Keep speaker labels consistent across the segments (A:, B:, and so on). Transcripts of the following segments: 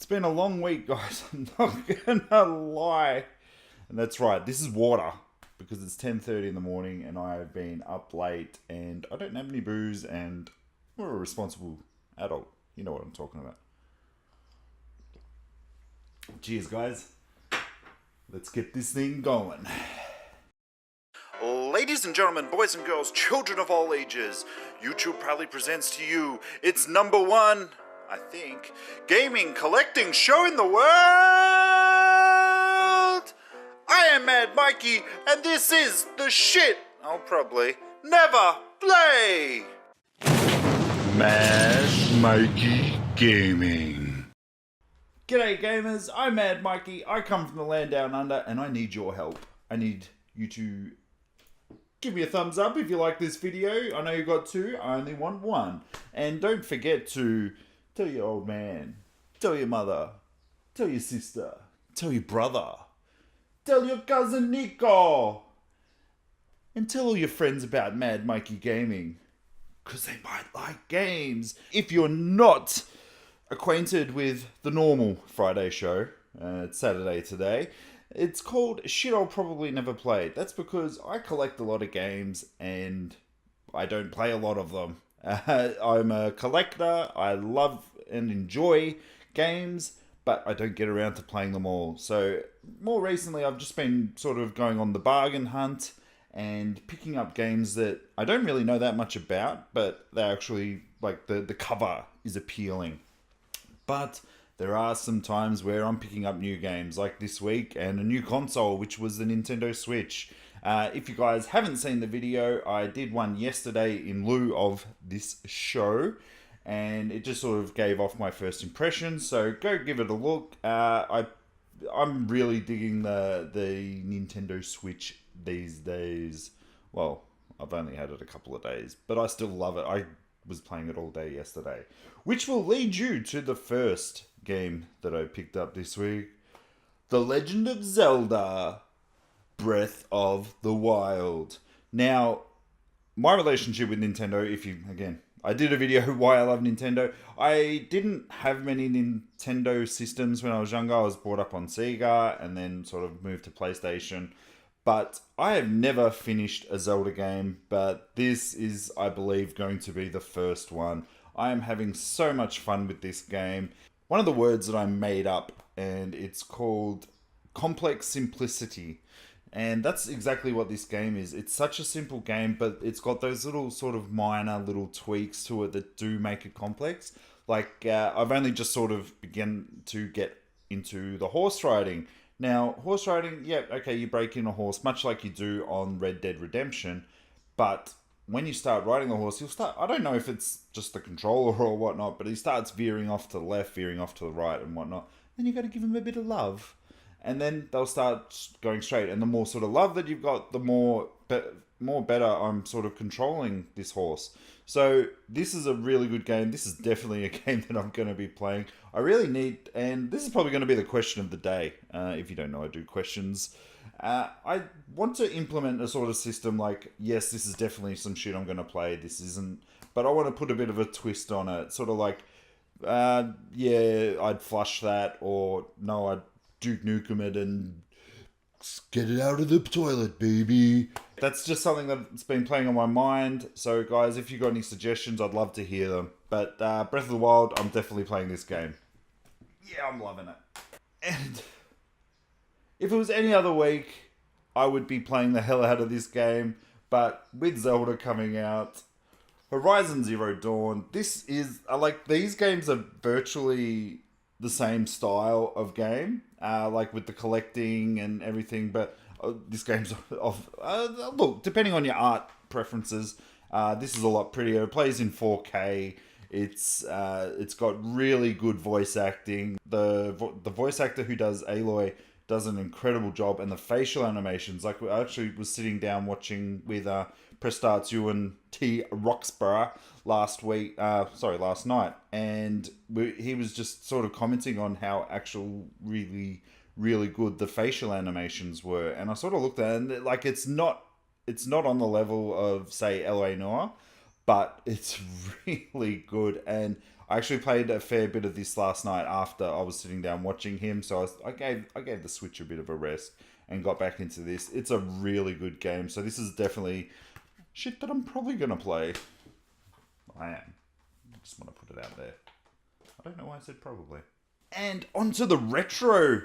A: It's been a long week, guys. I'm not gonna lie. And that's right, this is water. Because it's 10:30 in the morning and I've been up late and I don't have any booze and we're a responsible adult. You know what I'm talking about. Cheers, guys. Let's get this thing going. Ladies and gentlemen, boys and girls, children of all ages, YouTube proudly presents to you its number one, I think, gaming collecting show in the world! I am Mad Mikey, and this is the shit I'll probably never play! Mad Mikey Gaming. G'day gamers, I'm Mad Mikey, I come from the land down under, and I need your help. I need you to give me a thumbs up if you like this video. I know you got two, I only want one. And don't forget to tell your old man, tell your mother, tell your sister, tell your brother, tell your cousin Nico, and tell all your friends about Mad Mikey Gaming, because they might like games. If you're not acquainted with the normal Friday show, it's Saturday today, it's called Shit I'll Probably Never Play. That's because I collect a lot of games and I don't play a lot of them. I'm a collector, I love and enjoy games, but I don't get around to playing them all. So more recently I've just been sort of going on the bargain hunt and picking up games that I don't really know that much about, but they actually, like, the cover is appealing. But there are some times where I'm picking up new games, like this week, and a new console, which was the Nintendo Switch. If you guys haven't seen the video, I did one yesterday in lieu of this show, and it just sort of gave off my first impression, so go give it a look. I'm really digging the Nintendo Switch these days. Well, I've only had it a couple of days, but I still love it. I was playing it all day yesterday, which will lead you to the first game that I picked up this week, The Legend of Zelda Breath of the Wild. Now, my relationship with Nintendo, I did a video why I love Nintendo. I didn't have many Nintendo systems when I was younger. I was brought up on Sega and then sort of moved to PlayStation. But I have never finished a Zelda game, but this is, I believe, going to be the first one. I am having so much fun with this game. One of the words that I made up, and it's called complex simplicity. And that's exactly what this game is. It's such a simple game, but it's got those little sort of minor little tweaks to it that do make it complex. Like, I've only just sort of begun to get into the horse riding. Now, horse riding, yeah, okay, you break in a horse, much like you do on Red Dead Redemption, but when you start riding the horse, I don't know if it's just the controller or whatnot, but he starts veering off to the left, veering off to the right and whatnot. Then you got to give him a bit of love. And then they'll start going straight. And the more sort of love that you've got, the more better I'm sort of controlling this horse. So this is a really good game. This is definitely a game that I'm going to be playing. I really need, and this is probably going to be the question of the day. If you don't know, I do questions. I want to implement a sort of system like, yes, this is definitely some shit I'm going to play. This isn't, but I want to put a bit of a twist on it. Sort of like, yeah, I'd flush that, or no, I'd Duke Nukem it and get it out of the toilet, baby. That's just something that's been playing on my mind. So guys, if you got any suggestions, I'd love to hear them. But Breath of the Wild, I'm definitely playing this game. Yeah, I'm loving it. And if it was any other week, I would be playing the hell out of this game. But with Zelda coming out, Horizon Zero Dawn, this is, like, these games are virtually the same style of game, like with the collecting and everything, but this game's look, depending on your art preferences, this is a lot prettier. It plays in 4K. It's got really good voice acting. The voice actor who does Aloy does an incredible job, and the facial animations, like, I actually was sitting down watching with Prestarts Ewan T. Roxburgh last night, and he was just sort of commenting on how actual really, really good the facial animations were, and I sort of looked at it, and like, it's not on the level of, say, L.A. Noire, but it's really good. And I actually played a fair bit of this last night after I was sitting down watching him. So I gave the Switch a bit of a rest and got back into this. It's a really good game. So this is definitely shit that I'm probably going to play. I am. Just want to put it out there. I don't know why I said probably. And onto the retro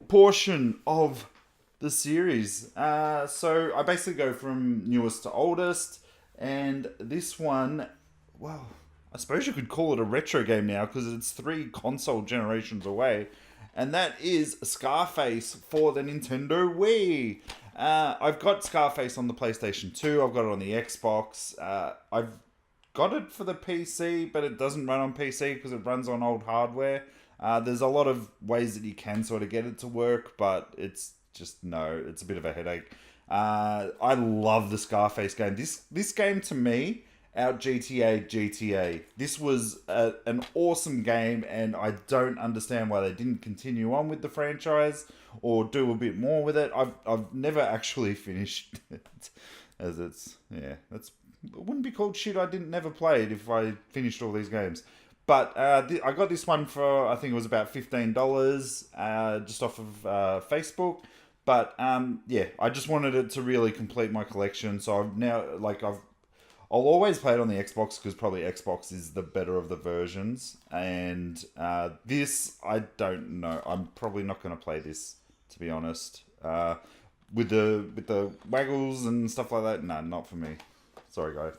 A: portion of the series. So I basically go from newest to oldest. And this one, well, I suppose you could call it a retro game now because it's 3 console generations away. And that is Scarface for the Nintendo Wii. I've got Scarface on the PlayStation 2. I've got it on the Xbox. I've got it for the PC, but it doesn't run on PC because it runs on old hardware. There's a lot of ways that you can sort of get it to work, but it's just, no, it's a bit of a headache. I love the Scarface game. This game to me out GTA. This was an awesome game, and I don't understand why they didn't continue on with the franchise or do a bit more with it. I've never actually finished it, as it wouldn't be called shit. I didn't never play it if I finished all these games. But I got this one for, I think it was about $15, just off of Facebook. But I just wanted it to really complete my collection. So I've now I'll always play it on the Xbox because probably Xbox is the better of the versions. And this, I don't know. I'm probably not going to play this, to be honest. With the waggles and stuff like that, no, not for me. Sorry, guys.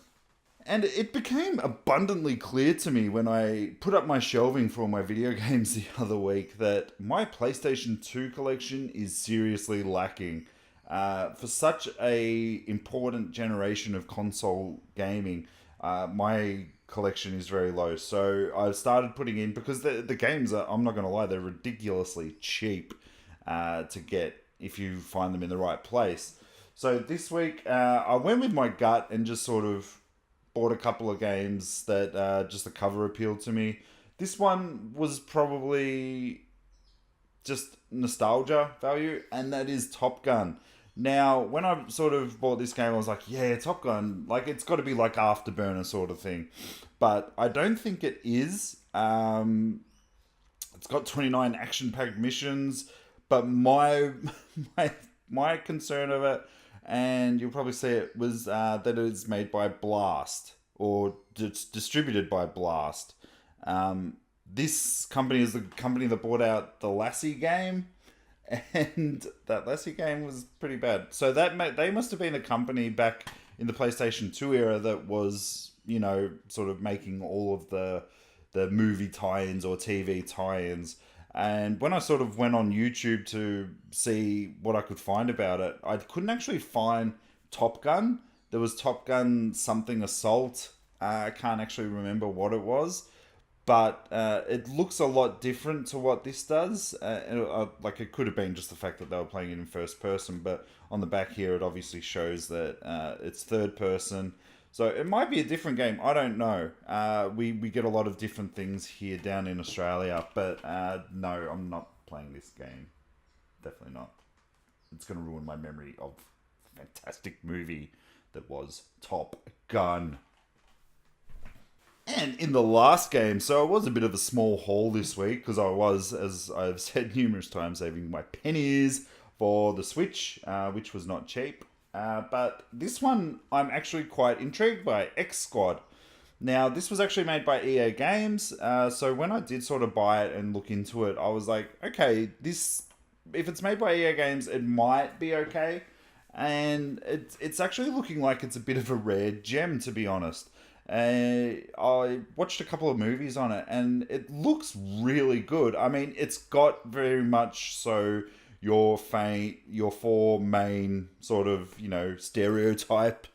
A: And it became abundantly clear to me when I put up my shelving for all my video games the other week that my PlayStation 2 collection is seriously lacking. For such a important generation of console gaming, my collection is very low. So I've started putting in, because the games are, I'm not going to lie, they're ridiculously cheap to get if you find them in the right place. So this week I went with my gut and just sort of bought a couple of games that just the cover appealed to me. This one was probably just nostalgia value, and that is Top Gun. Now, when I sort of bought this game, I was like, yeah, Top Gun, like, it's got to be like Afterburner sort of thing. But I don't think it is. It's got 29 action-packed missions, but my concern of it, and you'll probably see it, was that it is made by Blast, or it's distributed by Blast. This company is the company that bought out the Lassie game, and that Lassie game was pretty bad. So they must have been a company back in the PlayStation 2 era that was, sort of making all of the movie tie-ins or TV tie-ins. And when I sort of went on YouTube to see what I could find about it, I couldn't actually find Top Gun. There was Top Gun something Assault. I can't actually remember what it was. But it looks a lot different to what this does. Like, it could have been just the fact that they were playing it in first person. But on the back here, it obviously shows that it's third person. So it might be a different game. I don't know. We get a lot of different things here down in Australia. But no, I'm not playing this game. Definitely not. It's going to ruin my memory of a fantastic movie that was Top Gun. And in the last game, so it was a bit of a small haul this week because I was, as I've said numerous times, saving my pennies for the Switch, which was not cheap. But this one I'm actually quite intrigued by, X Squad. Now, this was actually made by EA Games, so when I did sort of buy it and look into it, I was like, okay, if it's made by EA Games, it might be okay. And it's actually looking like it's a bit of a rare gem, to be honest. I watched a couple of movies on it, and it looks really good. I mean, it's got very much so your four main sort of, stereotype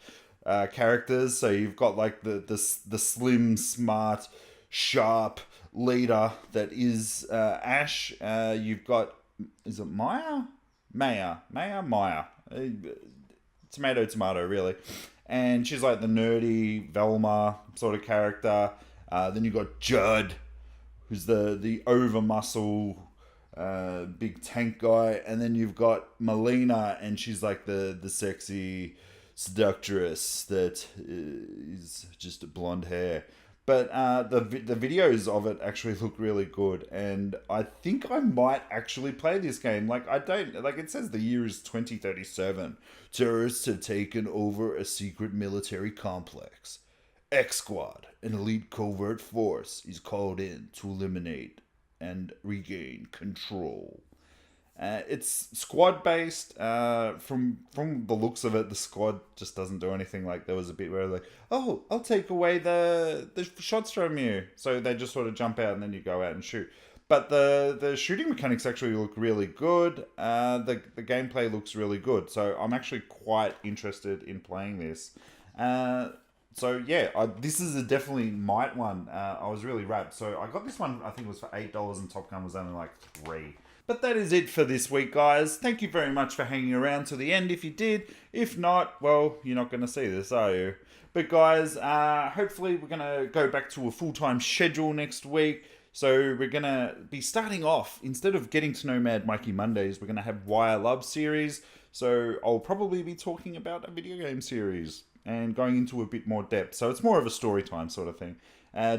A: characters. So you've got like the slim, smart, sharp leader that is Ash. You've got, is it Maya? Maya. Tomato, really. And she's like the nerdy Velma sort of character. Then you've got Judd, who's the over-muscle big tank guy. And then you've got Melina, and she's like the sexy seductress that is just blonde hair. But the videos of it actually look really good, and I think I might actually play this game. Like, I don't like, it says the year is 2037. Terrorists have taken over a secret military complex. X Squad, an elite covert force, is called in to eliminate and regain control. It's squad based. From the looks of it, the squad just doesn't do anything. Like, there was a bit where like, oh, I'll take away the shots from you, so they just sort of jump out and then you go out and shoot. But the shooting mechanics actually look really good. The gameplay looks really good. So I'm actually quite interested in playing this. So yeah, this is a definitely might one. I was really wrapped. So I got this one. I think it was for $8, and Top Gun was only like $3. But that is it for this week, guys. Thank you very much for hanging around to the end if you did. If not, well, you're not going to see this, are you? But guys, hopefully we're going to go back to a full-time schedule next week. So we're going to be starting off, instead of Getting to Know Mad Mikeey Mondays, we're going to have Wire Love series. So I'll probably be talking about a video game series and going into a bit more depth. So it's more of a story time sort of thing.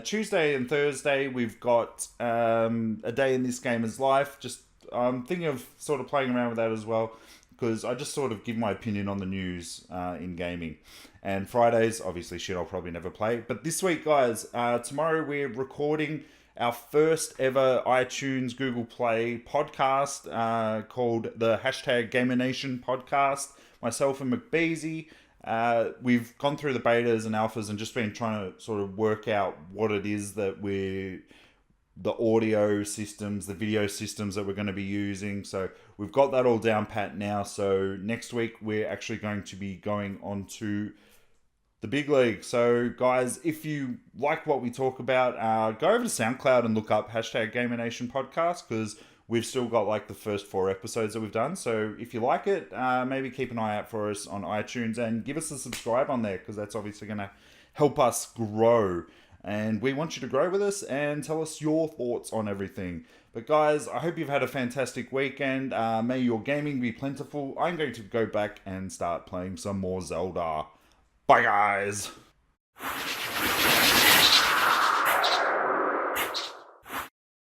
A: Tuesday and Thursday, we've got A Day in This Gamer's Life. Just I'm thinking of sort of playing around with that as well, because I just sort of give my opinion on the news in gaming. And Fridays, obviously, shit I'll probably never play. But this week, guys, tomorrow we're recording our first ever iTunes Google Play podcast called the #GamerNation podcast. Myself and McBeasy. We've gone through the betas and alphas and just been trying to sort of work out what it is that the audio systems, the video systems that we're going to be using. So we've got that all down pat now. So next week we're actually going to be going on to the big league. So guys, if you like what we talk about, go over to SoundCloud and look up #GamerNation podcast, because we've still got like the first 4 episodes that we've done. So if you like it, maybe keep an eye out for us on iTunes and give us a subscribe on there, because that's obviously going to help us grow. And we want you to grow with us and tell us your thoughts on everything. But guys, I hope you've had a fantastic weekend. May your gaming be plentiful. I'm going to go back and start playing some more Zelda. Bye, guys.